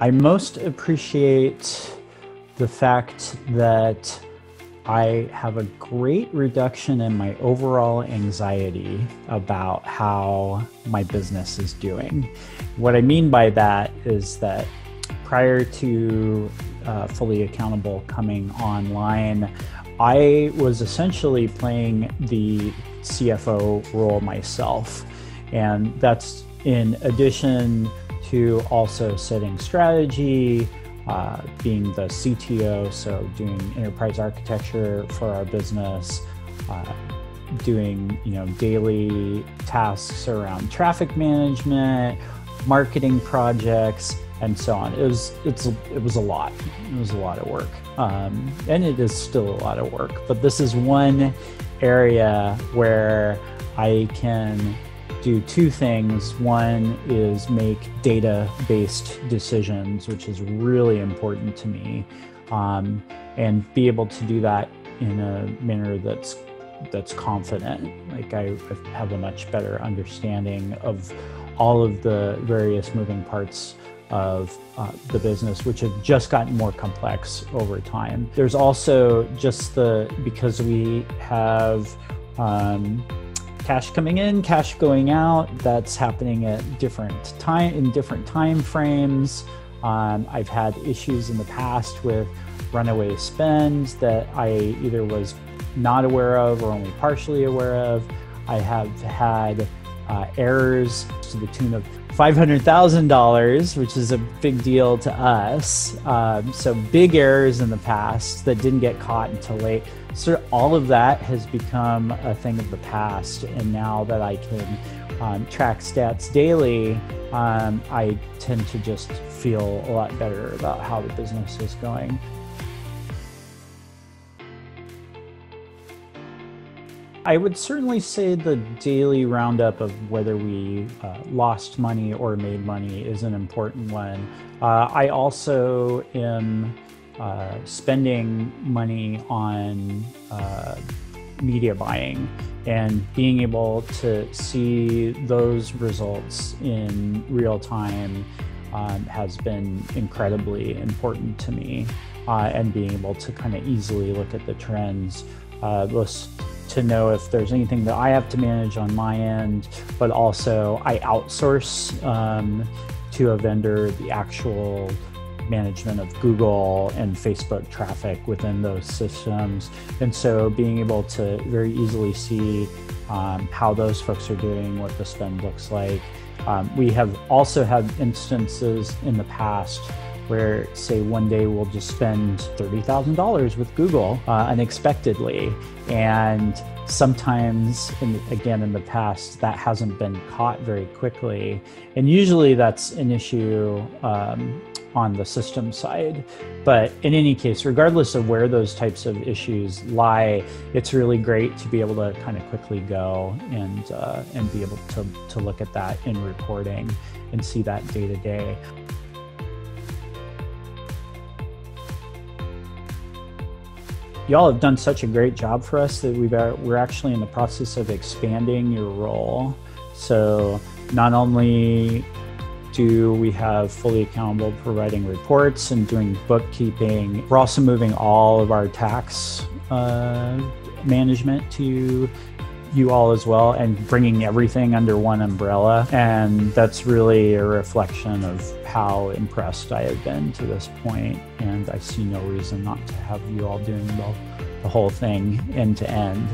I most appreciate the fact that I have a great reduction in my overall anxiety about how my business is doing. What I mean by that is that prior to Fully Accountable coming online, I was essentially playing the CFO role myself. And that's in addition to also setting strategy, being the CTO, so doing enterprise architecture for our business, doing daily tasks around traffic management, marketing projects, and so on. It was a lot. It was a lot of work, and it is still a lot of work. But this is one area where I can do two things. One is make data-based decisions, which is really important to me, and be able to do that in a manner that's confident. Like I have a much better understanding of all of the various moving parts of the business, which have just gotten more complex over time. There's also just because we have cash coming in, cash going out, that's happening at different time frames. I've had issues in the past with runaway spend that I either was not aware of or only partially aware of. I have had errors to the tune of $500,000, which is a big deal to us. So big errors in the past that didn't get caught until late. So all of that has become a thing of the past. And now that I can track stats daily, I tend to just feel a lot better about how the business is going. I would certainly say the daily roundup of whether we lost money or made money is an important one. I also am spending money on media buying, and being able to see those results in real time has been incredibly important to me, and being able to kind of easily look at the trends, to know if there's anything that I have to manage on my end, but also I outsource to a vendor the actual management of Google and Facebook traffic within those systems. And so being able to very easily see how those folks are doing, what the spend looks like. We have also had instances in the past where, say, one day we'll just spend $30,000 with Google unexpectedly. And sometimes, again, in the past, that hasn't been caught very quickly. And usually that's an issue on the system side. But in any case, regardless of where those types of issues lie, it's really great to be able to kind of quickly go and be able to look at that in reporting and see that day to day. Y'all have done such a great job for us that we're actually in the process of expanding your role. So not only do we have Fully Accountable providing reports and doing bookkeeping, we're also moving all of our tax management to you all as well, and bringing everything under one umbrella. And that's really a reflection of how impressed I have been to this point. And I see no reason not to have you all doing the whole thing end to end.